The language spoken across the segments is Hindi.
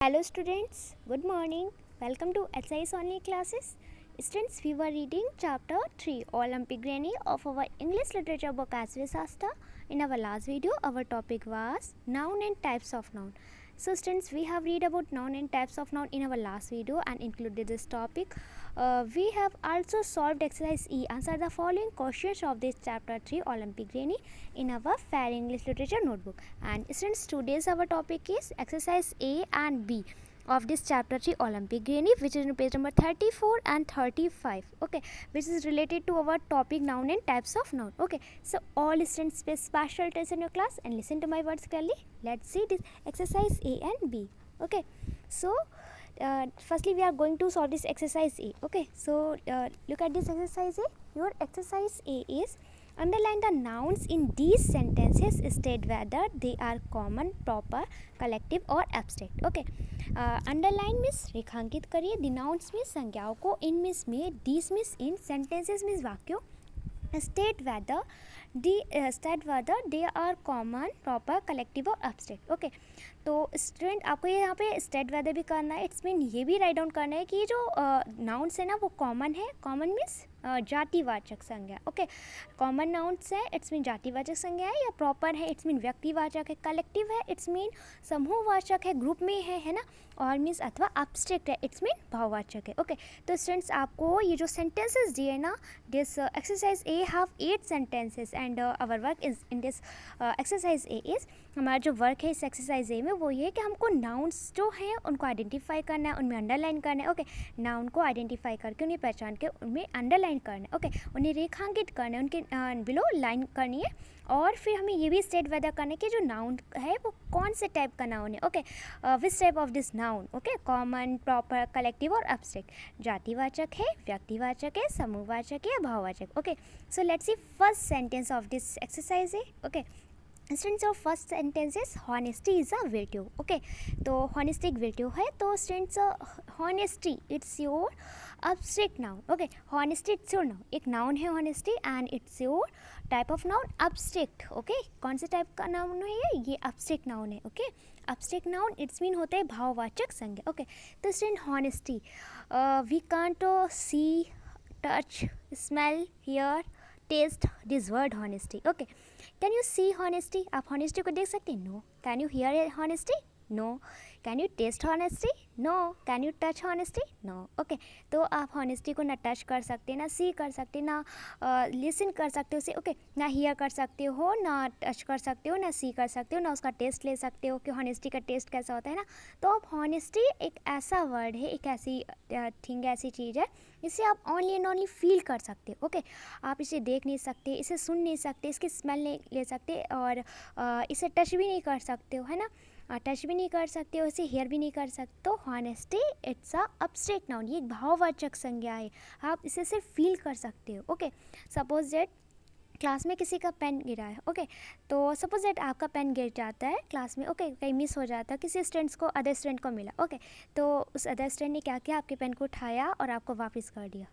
Hello students, good morning. Welcome to Exercise Only classes. Students, we were reading chapter 3 Olympic Granny of our English literature book Asve Sasta. In our last video, our topic was noun and types of noun. So students, we have read about noun and types of noun in our last video and included this topic. We have also solved exercise E. Answer the following questions of this chapter 3 Olympic Granny in our Fair English Literature notebook. And students, today's our topic is exercise A and B of this chapter 3 Olympic Granny, which is on page number 34 and 35, okay, which is related to our topic noun and types of noun. Okay, so all students pay special attention in your class and listen to my words clearly. Let's see this exercise A and B. Okay, so firstly we are going to solve this exercise A. Okay, so look at this exercise A. Your exercise A is underline the nouns in these sentences, state whether they are common, proper, collective और abstract. Okay, अंडरलाइन मीन्स रेखांकित करिए, द नाउन्स मीन्स संज्ञाओं को, इन मीन्स में, this means in, sentences means वाक्यों, state whether they are common, proper, collective और एब्स्ट्रैक्ट. ओके, तो स्टूडेंट आपको ये यहाँ पे स्टेट वेदर भी करना है. इट्स मीन ये भी राइट डाउन करना है कि जो नाउन्स है ना वो कॉमन है. कॉमन मीन्स जातिवाचक संज्ञा. ओके, कॉमन नाउन्स है इट्स मीन जातिवाचक संज्ञा है, या प्रॉपर है इट्स मीन व्यक्तिवाचक है, कलेक्टिव है इट्स मीन समूहवाचक है, ग्रुप में है ना, और मीन्स अथवा एब्स्ट्रैक्ट है इट्स मीन भाववाचक है. ओके, तो स्टूडेंट्स आपको ये जो सेंटेंसेस दिए ना, this exercise A have 8 sentences and our work is in this exercise A is, हमारा जो वर्क है इस एक्सरसाइज ए में वो ये है कि हमको नाउन्स जो हैं उनको आइडेंटिफाई करना है, उनमें अंडरलाइन करना है. ओके, नाउन को आइडेंटिफाई करके उन्हें पहचान के उनमें अंडरलाइन करना है. ओके, उन्हें रेखांकित करना है, उनके बिलो लाइन करनी है, और फिर हमें ये भी स्टेट वेदर करना है कि जो नाउन है वो कौन से टाइप का नाउन है. Okay, which type of this noun. Okay, common, proper, collective और एब्स्ट्रैक्ट. जातिवाचक है, व्यक्तिवाचक है, समूहवाचक है या भाववाचक. Okay, so let's see first sentence of this exercise है. Okay, students of first sentence is honesty is a virtue. Okay, तो हॉनेस्टी एक virtue है. तो students honesty it's your abstract noun. Okay, honesty it's your noun, एक नाउन है honesty and it's your type of noun abstract. Okay, कौन से टाइप का नाउन है ये abstract नाउन है. Okay, abstract noun it's mean होता है भाववाचक संज्ञा. ओके, तो student honesty we can't see, touch, smell, hear, taste this word honesty. Okay, can you see honesty, आप हॉनेस्टी को देख सकते हैं? No. Can you hear honesty? No. Can you taste honesty? No. Can you touch honesty? No. Okay, तो आप हॉनेस्टी को ना टच कर सकते, ना सी कर सकते, ना लिसन कर सकते हो उसे. ओके, ना हियर कर सकते हो, ना टच कर सकते हो, ना सी कर सकते हो, ना उसका टेस्ट ले सकते हो कि हॉनेस्टी का टेस्ट कैसा होता है ना. तो आप हॉनेस्टी एक ऐसा वर्ड है, एक ऐसी थिंग, ऐसी चीज़ है इसे आप ओनली एंड ओनली फील कर सकते हो. ओके, आप इसे देख नहीं सकते, इसे सुन नहीं सकते, इसकी स्मेल नहीं ले सकते, और इसे टच भी नहीं कर सकते हो, है ना, टच भी नहीं कर सकते हो, इसे हेयर भी नहीं कर सकते. तो honesty it's a abstract noun, ये एक भाववाचक संज्ञा है, आप इसे सिर्फ फील कर सकते हो. ओके, सपोज दैट क्लास में किसी का पेन गिरा है. ओके, तो सपोज दैट आपका पेन गिर जाता है क्लास में. ओके, कहीं मिस हो जाता है, किसी स्टूडेंट्स को, अदर स्टूडेंट को मिला. ओके, तो उस अदर स्टूडेंट ने क्या किया, आपके पेन को उठाया और आपको वापस कर दिया.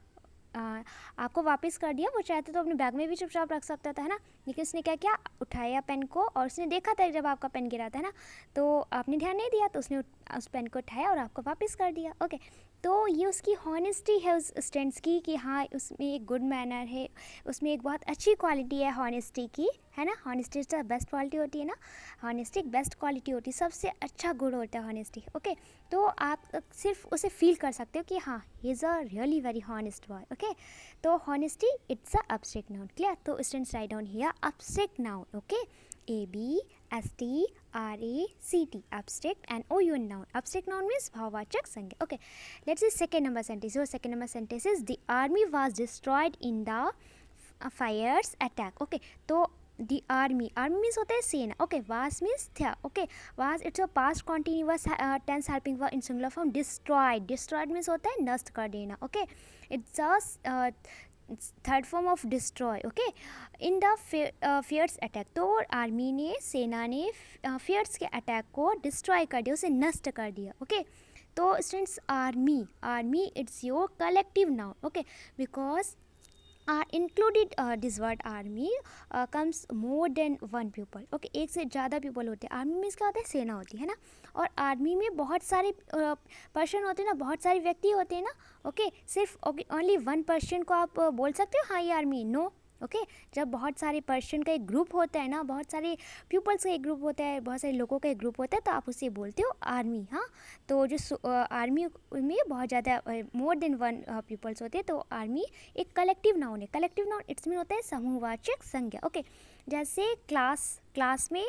आपको वापस कर दिया. वो चाहते तो अपने बैग में भी चुपचाप रख सकता था, है ना, लेकिन उसने क्या किया, उठाया पेन को, और उसने देखा था जब आपका पेन गिरा था ना, तो आपने ध्यान नहीं दिया, तो उसने उस पेन को उठाया और आपको वापस कर दिया. ओके, तो ये उसकी हॉनेस्टी है उस स्टूडेंट्स की कि हाँ उसमें एक गुड मैनर है, उसमें एक बहुत अच्छी क्वालिटी है हॉनेस्टी की, है ना. हॉनेस्टी तो बेस्ट क्वालिटी होती है ना, हॉनेस्टी एक बेस्ट क्वालिटी होती है, सबसे अच्छा गुण होता है हॉनेस्टी. ओके, तो आप सिर्फ उसे फील कर सकते हो कि हाँ he is a really very honest boy. Okay, तो honesty it's a abstract noun. Clear? तो students write down here abstract noun. Okay, ABSTRACT abstract and OUN noun. Abstract noun means भाववाचक संज्ञा. Okay, let's see second number sentence. Your second number sentence is the army was destroyed in the fires attack. Okay, तो the army means होता है सेना. Okay, was means था. Okay, was it's a past continuous tense helping verb in singular form. Destroyed means होता है नष्ट कर देना. Okay, it's a third form of destroy. Okay, in the fierce attack, तो आर्मी ने, सेना ने फियर्स के अटैक को डिस्ट्रॉय कर दिया, उसे नष्ट कर दिया. ओके, तो students army it's your collective noun. Okay, because are included this word army comes more than one people. Okay, एक से ज़्यादा पीपल होते हैं। आर्मी मीन्स क्या होता है, सेना होती है ना, और आर्मी में बहुत सारे पर्सन होते हैं ना, बहुत सारे व्यक्ति होते हैं ना। ओके, सिर्फ ओनली वन पर्सन को आप बोल सकते हो हाँ ये आर्मी, नो। ओके, जब बहुत सारे पर्सन का एक ग्रुप होता है ना, बहुत सारे पीपल्स का एक ग्रुप होता है, बहुत सारे लोगों का एक ग्रुप होता है, तो आप उसे बोलते हो आर्मी। हाँ, तो जो आर्मी में बहुत ज़्यादा मोर देन वन पीपल्स होते हैं, तो आर्मी एक कलेक्टिव नाउन है। कलेक्टिव नाउन इट्स मीन होता है समूहवाचक संज्ञा। ओके, जैसे क्लास में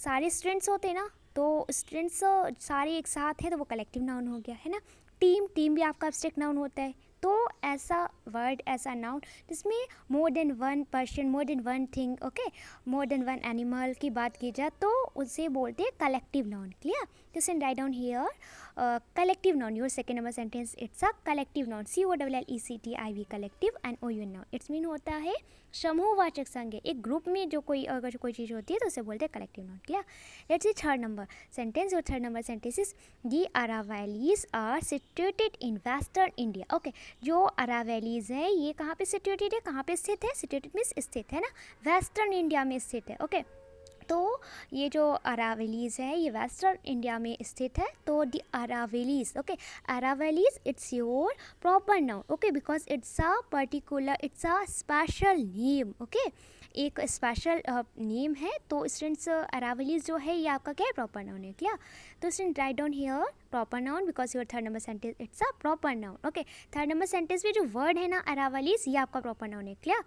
सारे स्टूडेंट्स होते हैं ना, तो स्टूडेंट्स सारे एक साथ हैं, तो वो कलेक्टिव नाउन हो गया है ना। टीम भी आपका एब्स्ट्रैक्ट नाउन होता है। तो ऐसा वर्ड, ऐसा नाउन जिसमें मोर देन वन पर्सन, मोर देन वन थिंग, ओके, मोर देन वन एनिमल की बात की जाए तो उसे बोलते हैं collective noun. Clear? Just right down here collective noun. Your second number sentence, it's a collective noun. COLLECTIV, collective, and OUN noun. It's mean होता है समूहवाचक संज्ञा। एक ग्रुप में जो कोई अगर कोई चीज़ होती है तो उसे बोलते हैं collective noun. Clear? Let's see third number sentence. Your third number sentence is the Aravallis are situated in western India. Okay, जो अरावलीज है ये कहाँ पे सिचुएटेड है, कहाँ पे स्थित है? सिचुएटेड मीन्स स्थित है ना, वेस्टर्न इंडिया में स्थित है। ओके, तो ये जो अरावलीज है ये वेस्टर्न इंडिया में स्थित है। तो the Aravallis, okay, Aravallis it's your proper noun. Okay, because it's a particular, it's a special name. Okay, एक स्पेशल नेम है। तो स्टूडेंट्स अरावलीज जो है ये आपका क्या है, प्रॉपर नाउन है। क्या? तो student write down here proper noun because your third number sentence it's a proper noun. Okay, third number sentence में जो वर्ड है ना अरावलीज, ये आपका प्रॉपर नाउन है। क्या?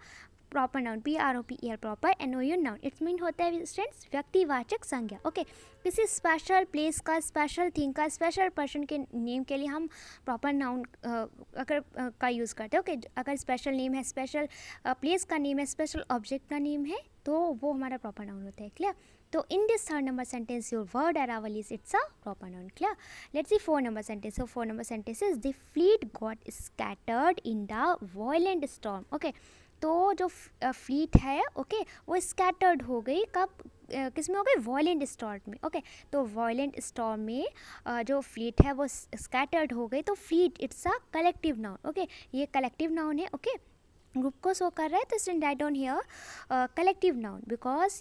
Proper noun, PROPER, proper, NOUN noun. It's mean होता है स्टूडेंट्स व्यक्तिवाचक संज्ञा। ओके, किसी स्पेशल प्लेस का, स्पेशल थिंग का, स्पेशल पर्सन के नेम के लिए हम प्रॉपर नाउन अगर का यूज़ करते हैं। ओके, अगर स्पेशल नेम है, स्पेशल प्लेस का नेम है, स्पेशल ऑब्जेक्ट का नेम है, तो वो हमारा प्रॉपर नाउन होता है। क्लियर? तो in this third number sentence your word Aravallis it's a proper noun. Clear? Let's C four number sentence. So four number sentence is the fleet got scattered in the violent storm. Okay, तो जो फ्लीट है, ओके, वो स्कैटर्ड हो गई कब, किस में हो गई? वॉयलेंट स्टॉर्म में। ओके, तो वॉयलेंट स्टॉर्म में जो फ्लीट है वो स्कैटर्ड हो गई। तो fleet it's a collective noun. Okay, ये कलेक्टिव नाउन है। ओके, ग्रुप को शो कर रहा है, तो student write down here collective noun because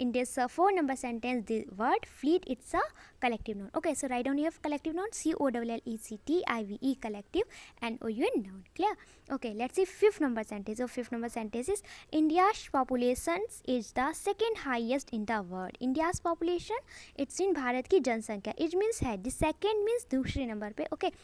in this four number sentence the word fleet it's a collective noun. Okay, so write down here collective noun, COLLECTIVE, collective, and OUN noun. Clear? Okay, let's see fifth number sentence. So fifth number sentence is India's population is the second highest in the world. India's population, it's in Bharat की जनसंख्या. It means है, the second means दूसरे नंबर पे. Okay,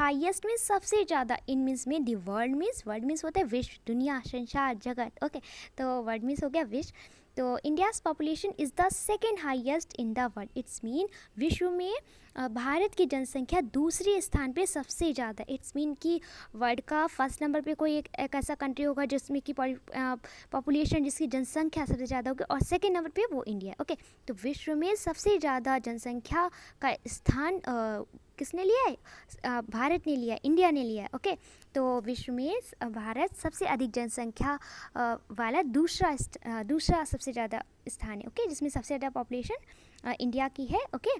highest means सबसे ज़्यादा. In means में the world means होता है विश्व, दुनिया, संसार, जगत. Okay, तो world means हो गया विश्व. तो India's population is the second highest in the world. It's mean विश्व में भारत की जनसंख्या दूसरे स्थान पे सबसे ज़्यादा। इट्स मीन कि वर्ल्ड का फर्स्ट नंबर पे कोई एक ऐसा कंट्री होगा जिसमें कि पॉपुलेशन, जिसकी जनसंख्या सबसे ज़्यादा होगी, और सेकेंड नंबर पे वो इंडिया। ओके, तो विश्व में सबसे ज़्यादा जनसंख्या का स्थान किसने लिया है? भारत ने लिया है, इंडिया ने लिया है। ओके, तो विश्व में भारत सबसे अधिक जनसंख्या वाला दूसरा सबसे ज़्यादा स्थान है। ओके, जिसमें सबसे ज़्यादा पॉपुलेशन इंडिया की है। ओके,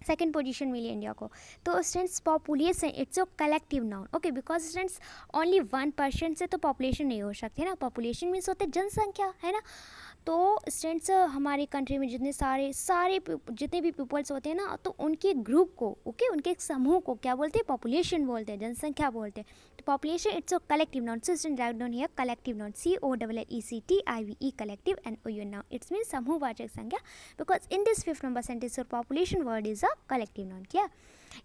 सेकेंड पोजीशन मिली इंडिया को। तो students population it's a collective noun. Okay, because students only one person से तो पॉपुलेशन नहीं हो सकती है ना। पॉपुलेशन मीन्स होते जनसंख्या, है ना। तो स्टूडेंट्स हमारी कंट्री में जितने सारे जितने भी पीपल्स होते हैं ना, तो उनके ग्रुप को, ओके, उनके एक समूह को क्या बोलते हैं? पॉपुलेशन बोलते हैं, जनसंख्या बोलते हैं। तो population it's a collective noun. So student write down here collective noun, COLLECTIVE, collective, and OUN noun. It's mean समूहवाचक संज्ञा because in this fifth number sentence और population word is a collective noun. Clear?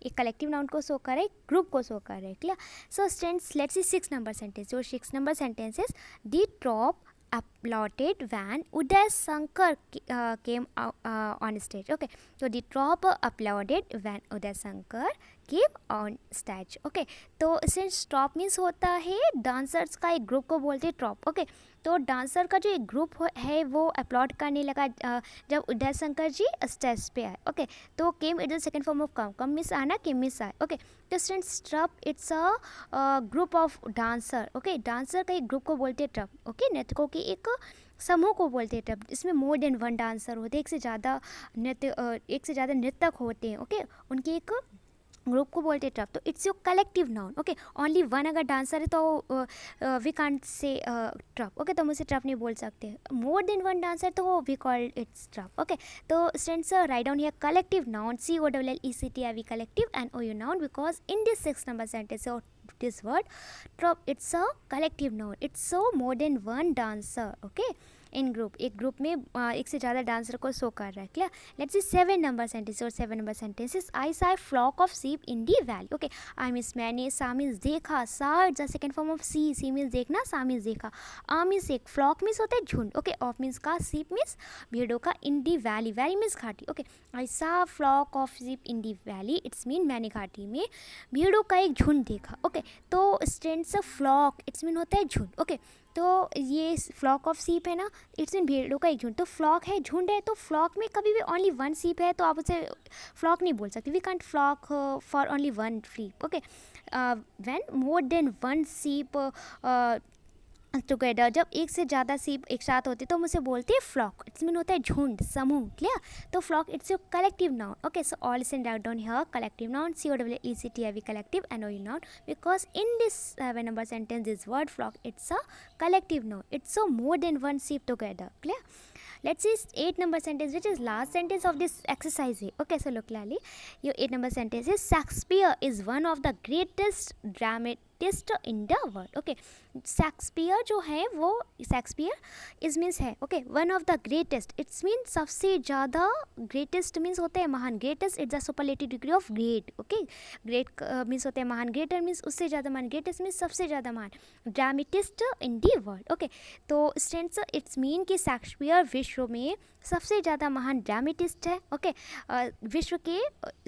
एक कलेक्टिव नाउन को शो करे, ग्रुप को शो करे। Clear? So students let's see six number sentence. जो six number sentence is the troupe applauded when Uday Shankar came on stage. Okay, so the troupe applauded when Uday Shankar came on stage. Okay, तो since ट्रॉप मीन्स होता है डांसर्स का एक ग्रुप को बोलते हैं ट्रॉप. ओके, तो डांसर का जो एक ग्रुप है वो अपलॉड करने लगा जब उदय शंकर जी स्टेज पे आए. ओके, तो came it the second form of come means आना, केम मिस आए. ओके, तो students troupe it's a group of dancer. Okay, dancer का एक ग्रुप को बोलते हैं ट्रप. ओके, नृत्यकों की एक समूह को बोलते हैं ट्रप. इसमें मोर देन वन डांसर होते हैं, एक से ज़्यादा नृत्यक होते हैं. ओके, उनकी एक ग्रुप को बोलते ट्रप, तो it's your collective noun. Okay, only one अगर डांसर है तो we can't say troupe. Okay, तो हम उसे ट्रप नहीं बोल सकते। मोर देन वन डांसर तो we call it's troupe. Okay, तो students write down here collective noun, COLLECTIV collective and OU noun, because in this 6 number sentence or this word trop, it's a collective noun, it's so more than one dancer। okay, in group, एक ग्रुप में एक से ज़्यादा डांसर को शो कर रहा है। Clear? Let's see 7 number sentence और 7 number sentences. I saw flock of sheep in the valley. Okay, I means मैंने, सा मीन्स देखा, saw it's the second form of see means देखना, सा मीन्स देखा, आ मीन्स एक, फ्लॉक मीन्स होता है झुंड। ओके, ऑफ मीन्स का, सीप मीन्स भेड़ों का, in the valley, valley means घाटी। Okay, I saw flock of sheep in the valley, it's mean मैंने घाटी में भेड़ों का एक झुंड देखा। ओके, तो स्टूडेंट्स फ्लॉक इट्स मीन होता है झुंड। ओके, तो ये फ्लॉक ऑफ सीप है ना, इट्स मीन भेड़ों का एक झुंड। तो फ्लॉक है, झुंड है, तो फ्लॉक में कभी भी ओनली वन सीप है तो आप उसे फ्लॉक नहीं बोल सकते। We can't flock for only one sheep. Okay, when more than one sheep together, जब एक से ज़्यादा सीप एक साथ होते तो हम उसे बोलते हैं फ्लॉक। इट्स मीन होता है झुंड, समूह। क्लियर? तो flock it's your collective noun. Okay, so all listen down here collective noun, COLLECTIV collective and OU noun, because in this 7 number sentence this word flock, it's a collective noun, it's so more than one sheep together. Clear? Let's see 8 number sentence, which is last sentence of this exercise. Okay, so look clearly. Your 8 number sentence is Shakespeare is one of the greatest dramatist in the world. Okay, Shakespeare जो है वो, शेक्सपियर इज मीन्स है। Okay, one of the greatest, it's mean सबसे ज़्यादा, ग्रेटेस्ट मीन्स होते हैं महान, greatest it's the superlative degree of great. Okay, great means होते हैं महान, ग्रेटर मीन्स उससे ज़्यादा महान, ग्रेटेस्ट मीन्स सबसे ज़्यादा महान, dramatist in the world. Okay, तो स्टूडेंट्स इट्स मीन कि शेक्सपियर विश्व में सबसे ज़्यादा महान ड्रामेटिस्ट है। ओके, विश्व के,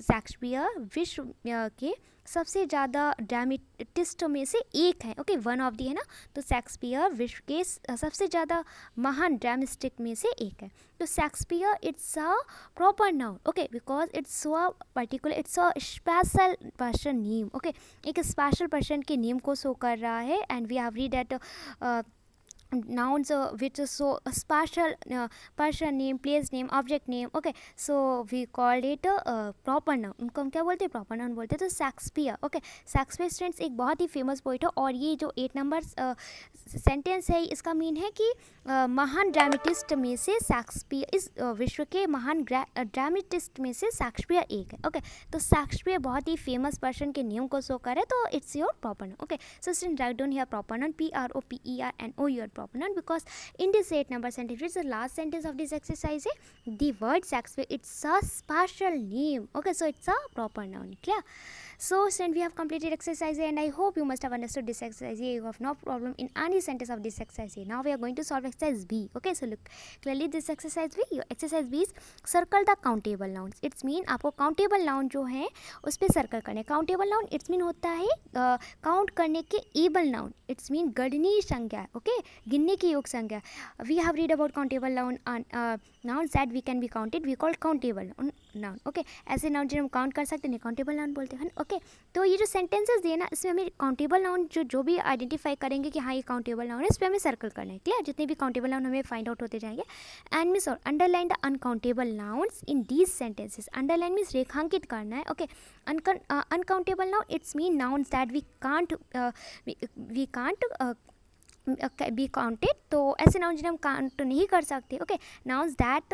शेक्सपियर विश्व के सबसे ज़्यादा ड्रामेटिस्ट में से एक है। ओके, वन ऑफ दी है ना, तो शेक्सपियर विश्व के सबसे ज़्यादा महान ड्रामेटिस्ट में से एक है। तो Shakespeare it's a proper noun. Okay, because it's so a particular, it's a special person name. Okay, एक स्पेशल पर्सन के नेम को शो कर रहा है, and we have read that nouns which is so a special person name, place name, object name. Okay, so we called it proper noun, उनको हम क्या बोलते हैं, प्रॉपर नाउन बोलते हैं। तो शेक्सपियर, ओके, शेक्सपियर स्टूडेंट्स एक बहुत ही फेमस पोइट है, और ये जो 8 नंबर सेंटेंस है इसका मीन है कि महान ड्रामेटिस्ट में से शेक्सपियर, इस विश्व के महान ड्रामेटिस्ट में से शेक्सपियर एक है। ओके, तो शेक्सपियर बहुत ही फेमस पर्सन के नेम को शो करे, तो it's your proper noun. Okay, so student write down here proper noun, PROPER and proper noun, because in this 8 number sentence, which is the last sentence of this exercise, the word Shakespeare, it's a special name. Okay, so it's a proper noun. Clear? So since we have completed exercise A, and I hope you must have understood this exercise A, you have no problem in any sentence of this exercise A. Now we are going to solve exercise B. Okay, so look clearly this exercise B. Your exercise B is circle the countable nouns. It's mean आपको countable noun जो है उस पर सर्कल करने। countable noun it's mean होता है काउंट करने के able noun. it's mean गणनीय संज्ञा। ओके, गिनने की योग संज्ञा। We have read about countable noun, nouns that we can be counted, we call countable noun. Okay, ऐसे नाउन जिन्हें हम काउंट कर सकते हैं काउंटेबल नाउन बोलते हैं। ओके, तो ये जो सेंटेंसेस दिए ना, इसमें हमें काउंटेबल नाउन जो भी आइडेंटिफाई करेंगे कि हाँ ये काउंटेबल नाउन है, इस पर हमें सर्कल करना है। क्लियर? जितने भी काउंटेबल नाउन हमें फाइंड आउट होते जाएंगे। एंड मीन्स और underline the uncountable nouns in these sentences. Underline means रेखांकित करना है। Okay, uncountable noun it's mean nouns that we can't be counted. तो ऐसे नाउन जिन्हें हम काउंट नहीं कर सकते। Okay, nouns that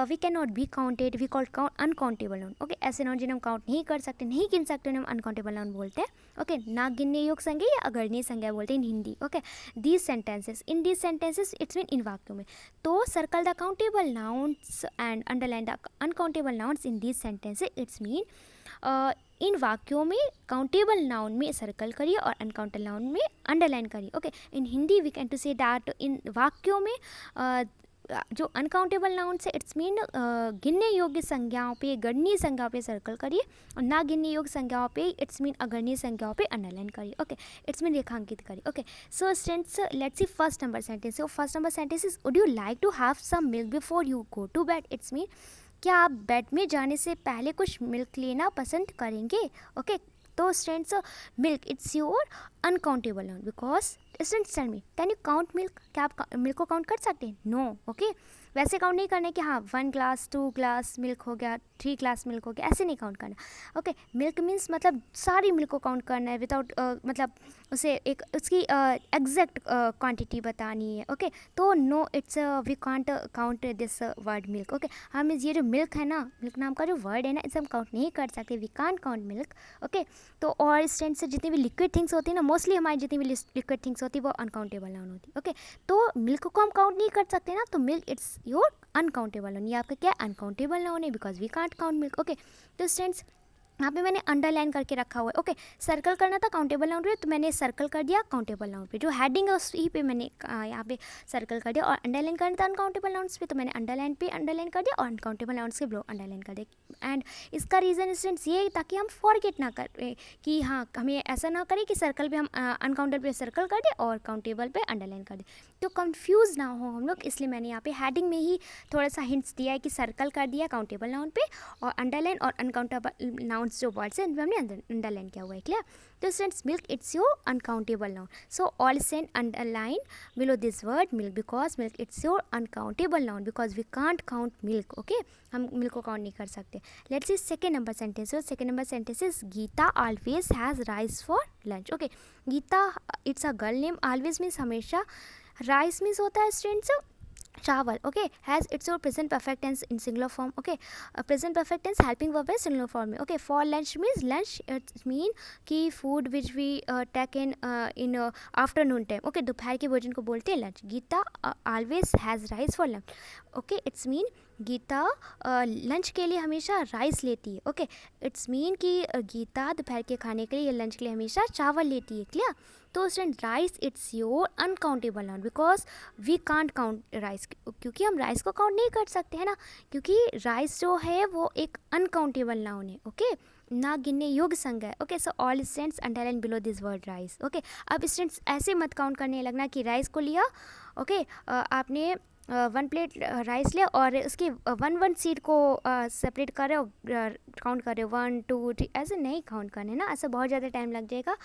we can not be counted, we call uncountable noun. Okay, ऐसे नाउन जिन्हें हम काउंट नहीं कर सकते, नहीं गिन सकते, उन्हें हम अनकाउंटेबल नाउन बोलते हैं। ओके, ना गिनने योग संज्ञा या अगणनीय संज्ञा बोलते हैं in Hindi. Okay, these sentences, in these sentences it's mean in वाक्यों में। तो circle the countable nouns and underline the uncountable nouns in these sentences. It's mean in वाक्यों में काउंटेबल नाउन में सर्कल करिए और अनकाउंटेबल नाउन में अंडरलाइन करिए। Okay, in Hindi we can to say that in वाक्यों में जो अनकाउंटेबल नाउन से इट्स मीन गिनने योग्य संज्ञाओं पे, गणनीय संज्ञाओं पे सर्कल करिए, और ना गिनने योग्य संज्ञाओं पे इट्स मीन अगणनीय संज्ञाओं पे अंडरलाइन करिए। ओके, इट्स मीन रेखांकित करिए। Okay, so students let's see first number sentence. So first number sentence is would you like to have some milk before you go to bed. It's mean क्या आप बेड में जाने से पहले कुछ मिल्क लेना पसंद करेंगे। ओके, तो students milk it's your uncountable noun, because students tell me can you count milk. क्या आप मिल्क को काउंट कर सकते हैं? नो। ओके, वैसे काउंट नहीं करना है कि हाँ 1 ग्लास 2 ग्लास मिल्क हो गया, 3 ग्लास मिल्क हो गया, ऐसे नहीं काउंट करना। ओके, मिल्क मीन्स मतलब सारी मिल्क को काउंट करना है विदाउट मतलब उसे एक उसकी एग्जैक्ट क्वांटिटी बतानी है। ओके, तो no it's we can't count this word milk. Okay, हम ये जो मिल्क है ना, मिल्क नाम का जो वर्ड है ना, इसे हम काउंट नहीं कर सकते, we can't count milk. Okay, तो और इस सेंस से जितनी भी लिक्विड थिंग्स होती है ना, मोस्टली हमारी जितनी भी लिक्विड थिंग्स होती है वो अनकाउंटेबल नाउन होती है। ओके, तो मिल्क को हम काउंट नहीं कर सकते ना, तो milk it's your uncountable noun. ये आपका क्या अनकाउंटेबल नाउन है, because we can't count milk. Okay, तो स्टूडेंट्स यहाँ पे मैंने अंडरलाइन करके रखा हुआ है। ओके, सर्कल करना था काउंटेबल नाउन पे, तो मैंने सर्कल कर दिया काउंटेबल नाउन पे, जो हेडिंग है उसी पे मैंने यहाँ पे सर्कल कर दिया। और अंडरलाइन करना था अनकाउंटेबल नाउन्स पे, तो मैंने अंडरलाइन पे अंडरलाइन कर दिया और अनकाउंटेबल नाउन्स के बिलो अंडरलाइन कर दिया। एंड इसका रीज़न स्टूडेंट्स ये है ताकि हम फॉरगेट ना करें कि हाँ हमें ऐसा ना करें कि सर्कल पे हम अनकाउंटेबल पे सर्कल कर दें और काउंटेबल पे अंडरलाइन कर दें, तो कंफ्यूज ना हो हम लोग। इसलिए मैंने यहाँ पे हेडिंग में ही थोड़ा सा हिंट्स दिया है कि सर्कल कर दिया काउंटेबल नाउन पे, और अंडरलाइन और अनकाउंटेबल नाउन्स जो वर्ड्स हैं इनमें हमने अंडरलाइन किया हुआ है। क्लियर? तो students milk it's your uncountable noun, so all send underline below this word milk, because milk it's your uncountable noun, because we can't count milk. Okay, हम मिल्क को काउंट नहीं कर सकते। Let's see second number sentence. Second number sentence is Gita always has rice for lunch. Okay, Gita it's a girl name, always means हमेशा, राइस मीन्स होता है स्टूडेंट्स चावल। Okay, has it's your present perfect tense in singular form. Okay, present perfect tense helping verb है सिंगुलर फॉर्म में। Okay, for lunch means lunch it's mean कि food which we take in afternoon time. Okay, दोपहर के भोजन को बोलते हैं lunch. Geeta always has rice for lunch. Okay, it's mean Geeta lunch के लिए हमेशा राइस लेती है। ओके, इट्स मीन कि गीता दोपहर के खाने के लिए या लंच के लिए हमेशा चावल लेती है। क्लियर? तो student rice it's your uncountable noun, because we can't count rice, क्योंकि हम राइस को काउंट नहीं कर सकते हैं ना, क्योंकि राइस जो है वो एक अनकाउंटेबल नाउन है। ओके, ना गिनने योग्य संज्ञा है। Okay, so all students underline below this word rice. Okay, अब स्टूडेंट्स ऐसे मत काउंट करने लगना कि राइस को लिया। ओके, आपने 1 प्लेट राइस लिया और उसकी 1 सीट को सेपरेट कर रहे हो, काउंट कर रहे हो 1 2 3, ऐसे नहीं काउंट करने ना, ऐसा बहुत ज़्यादा टाइम लग जाएगा।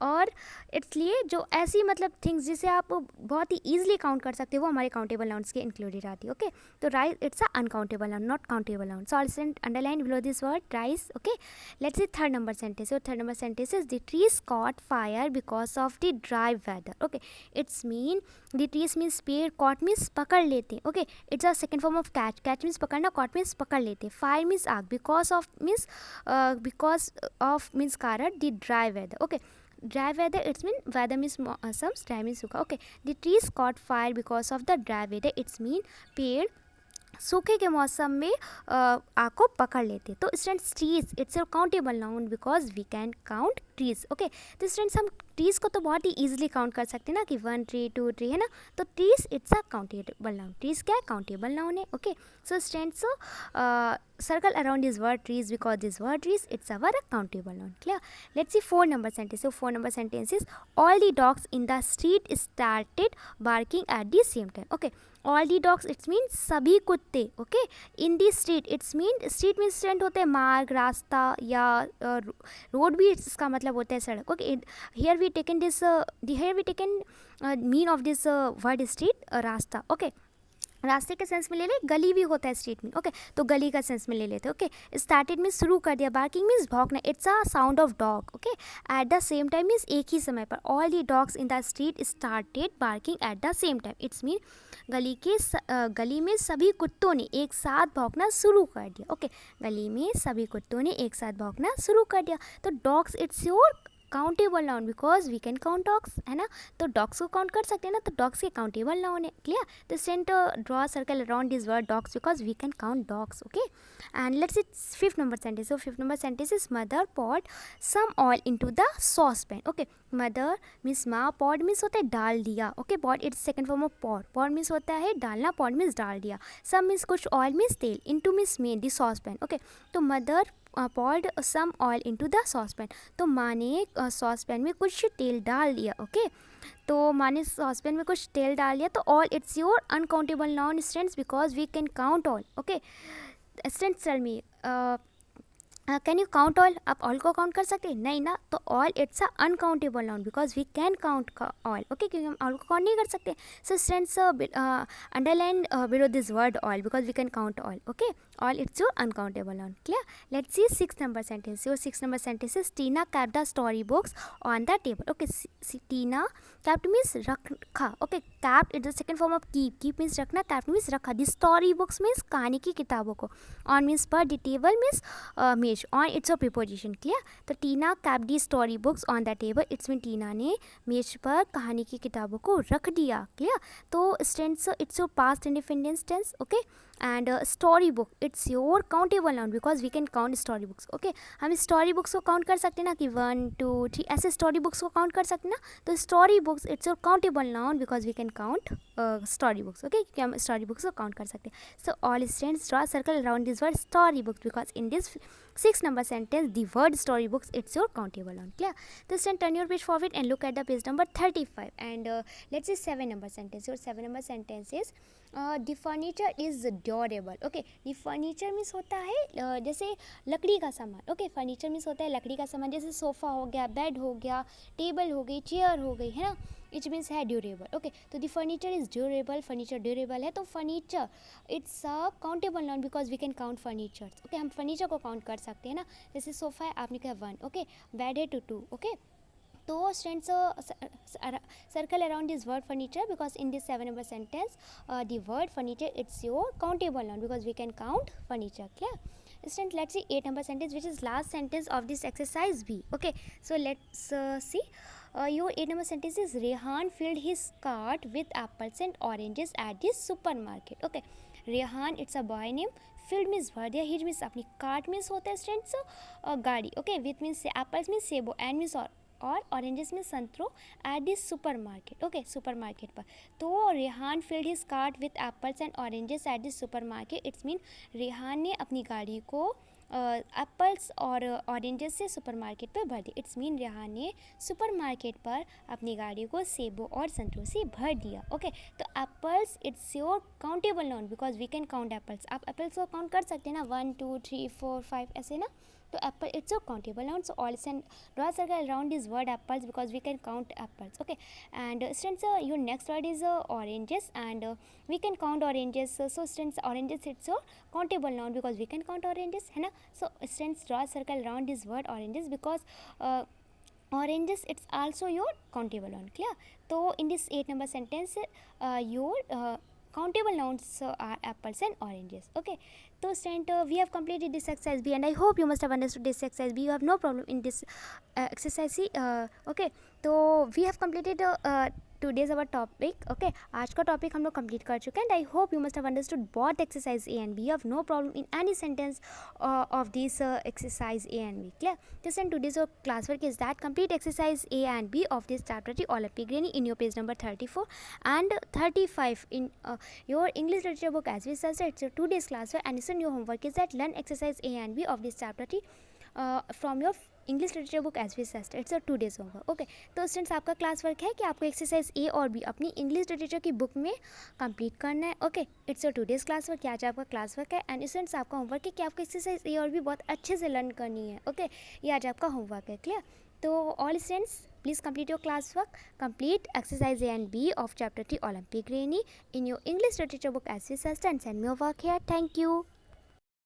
और इसलिए जो ऐसी मतलब थिंग्स जिसे आप बहुत ही ईजिली काउंट कर सकते हो वो हमारे काउंटेबल नाउन्स के इंक्लूडेड आती है। ओके, तो rice it's a uncountable noun, not countable noun, so all underline below this word rice. Okay, let's see third number sentence. So third number sentence is the trees caught fire because of the dry weather. Okay, it's mean the trees means पेड़, caught means पकड़ लेते. Okay, it's a second form of catch. Catch means पकड़ना, caught means पकड़ लेते. Fire means आग, because of means कारण, the dry weather. Okay, dry weather it's mean weather means some, dry means सूखा. Okay, the trees caught fire because of the dry weather. It's mean पेड़ सूखे के मौसम में आग को पकड़ लेते। तो students trees it's a countable noun because we can count trees. Okay, तो स्टूडेंट्स हम ट्रीज को तो बहुत ही ईजिली काउंट कर सकते हैं ना कि 1 ट्री 2 ट्री है ना, तो trees it's a countable noun. Trees क्या है? काउंटेबल नाउन है। Okay, so students circle around this word trees because this word trees it's our countable noun. Clear? Let's C 4 number sentence. So 4 number sentence is all the dogs in the street started barking at the same time. Okay, all the dogs it's mean सभी कुत्ते। Okay, in the street it's mean street mean student होते हैं मार्ग, रास्ता या रोड भी इसका मतलब होता है सड़क। Okay, here we taken this here we taken mean of this word street रास्ता। ओके, रास्ते के सेंस में ले ले, गली भी होता है स्ट्रीट में। ओके, तो गली का सेंस में ले लेते। ओके, स्टार्टेड मीन्स शुरू कर दिया, बार्किंग मीन्स भौंकना, it's a sound of dog. Okay, at the same time means एक ही समय पर, all the dogs in the street started barking at the same time. It's mean गली में सभी कुत्तों ने एक साथ भौंकना शुरू कर दिया। ओके, गली में सभी कुत्तों ने एक साथ भौंकना शुरू कर दिया। तो dogs it's your countable noun because we can count dogs, है ना, तो डॉग्स को काउंट कर सकते हैं ना, तो डॉग्स के काउंटेबल नाउन है। क्लियर? तो sent draw circle around this word dogs because we can count dogs. Okay, and let's see fifth number sentence. So fifth number sentence is mother poured some oil into the saucepan. Okay, mother means माँ, poured means होता है डाल दिया. Okay, poured it's second form of pour. Pour means होता है डालना, poured means डाल दिया. Some means कुछ, oil means तेल, into means made, the saucepan. Okay, तो mother poured some oil into the saucepan. तो माँ ने saucepan में कुछ तेल डाल दिया. Okay, तो माँ ने सॉसपेन में कुछ तेल डाल दिया. तो oil it's your uncountable noun students because we can count oil. Okay, students tell me can you count oil, आप ऑल को काउंट कर सकते हैं? नहीं ना, तो oil it's a uncountable noun because we can count oil, okay, क्योंकि हम ऑल को काउंट नहीं कर सकते. So students underline below this word oil because we can count oil, okay. Oil it's your uncountable noun. Clear? Let's C 6 number sentence. Your 6 number sentence is Tina kept the story books on the table. Okay, Tina kept means रखा. Okay, kept it's the second form of keep. Keep means रखना, kept means रखा. The story books means कहानी की किताबों को. On means पर, the table means मेज. On it's a preposition. Clear? तो Tina kept the story books on the table. It's mean Tina ने मेज पर कहानी की किताबों को रख दिया. क्लियर? तो स्टेंस it's your past independence tense. Okay. And story book it's your countable noun because we can count story books. Okay, हम स्टोरी बुक्स को काउंट कर सकते हैं ना कि 1 2 3 ऐसे स्टोरी बुक्स को काउंट कर सकते हैं ना. तो story books it's your countable noun because we can count story books. Okay, क्योंकि हम स्टोरी बुक्स को काउंट कर सकते हैं. So all students draw circle around this word story books because in this 6 number sentence the word story books it's your countable noun. Clear? This then turn your page forward and look at the page number 35 and let's say 7 number sentence. Your 7 number sentence is the furniture is durable. Okay, the furniture means होता है जैसे लकड़ी का सामान. Okay, furniture means होता है लकड़ी का सामान, जैसे सोफ़ा हो गया, बेड हो गया, टेबल हो गई, चेयर हो गई, है ना. इट मीन्स है ड्यूरेबल. ओके, तो the furniture is durable. Furniture durable है, तो furniture it's a countable noun because we can count furniture. Okay, हम फर्नीचर को काउंट कर सकते हैं ना. जैसे सोफ़ा है, आपने कहा 1. ओके, बेड है 2. ओके, तो students circle around this word furniture because in this 7 number sentence the word furniture it's your countable noun because we can count furniture. Clear? Student, let's see 8 number sentence which is last sentence of this exercise B. Okay, so let's see your 8 number sentence is Rehan filled his cart with apples and oranges at this supermarket. Okay, Rehan it's a boy name. Filled means भर दिया, his means अपनी, cart means होता है स्टूडेंट्स गाड़ी. Okay, with means apples means सेबो, and means और ऑरेंजेस में संतरो at this super market. Okay, super market पर. तो Rehan filled his cart with apples and oranges at this super market. It's mean Rehan ने अपनी गाड़ी को एप्पल्स और ऑरेंजेस से सुपर मार्केट पर भर दिया. इट्स मीन रेहान ने सुपर मार्केट पर अपनी गाड़ी को सेबों और संतरों से भर दिया. ओके, तो apples it's your countable noun because we can count apples. आप एप्पल्स को काउंट कर सकते हैं ना, 1 2 3 4 5 ऐसे ना. तो apple it's a countable noun. So all send draw a circle around this word apples because we can count apples. Okay, and students your next word is oranges and we can count oranges. So students oranges it's a countable noun because we can count oranges, है ना. So students draw a circle around this word oranges because oranges it's also your countable noun. Clear? So in this 8 number sentence your countable nouns are apples and oranges. Okay, so student we have completed this exercise B and I hope you must have understood this exercise B. You have no problem in this exercise C. Okay, so we have completed today's our topic. Okay, आज का टॉपिक हम लोग कंप्लीट कर चुके हैं. And I hope you must have understood both exercise A and B. You have no problem in any sentence of this exercise A and B. Clear? This and today's classwork is that complete exercise A and B of this chapter 3 Olympic Granny in your page number 34 and 35 in your English literature book as we said. It's your 2 days classwork and listen your homework is that learn exercise A and B of this chapter 3 from your English literature book as we सस्ट. It's a 2 days homework. Okay, तो स्टूडेंट्स आपका क्लास वर्क है कि आपको एक्सरसाइज ए और बी अपनी इंग्लिश लिटरेचर की बुक में कंप्लीट करना है. Okay, it's a 2 days class work. आज आपका क्लास वर्क है एंड स्टूडेंट्स आपका होमवर्क है कि आपको एक्सरसाइज ए और बी बहुत अच्छे से लर्न करनी है. ओके, ये आज आपका होमवर्क है. क्लियर? तो all students please complete your classwork, complete exercise A and B of chapter 3 Olympic Granny in your English literature book as we suggested and send me your work here. Thank you.